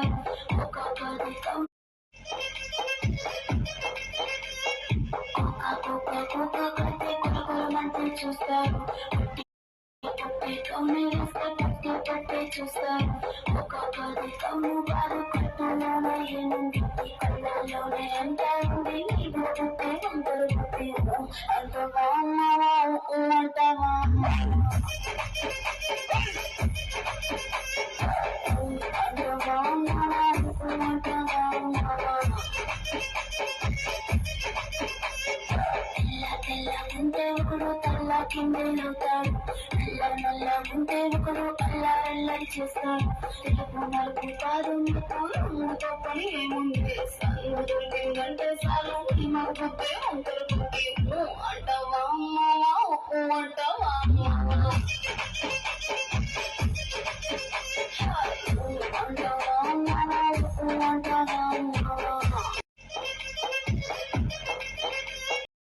చూస్తారు ఒక్కొక్కటి ఒక్కొక్కటి కొలకొలమంటూ చూస్తారు కమ్మి వేస్తే పట్టే చూస్తారు ఒక్కొక్కటి కమ్ము బారు కట్టులోనే ఏముంది కళ్ళలోనే అంటారుంది ఇది పుట్టే అందరు పుట్టి అంత బాగున్నావా అంటావా అంత బాగున్నావా అంటావా తెల్ల ఉంటే ఒకడు తల్ల కిందవుతాడు నల్ల ఉంటే ఒకడు అల్లారల్లరి చేస్తాడు తెలుపు నలుపు కాదు ముందుతో పని ఏముంది సన్ను దొరికిందంటే చాలు ఈ మరుగుద్దే అంతరు పుట్టి అంటావా అమ్మావా అంటావా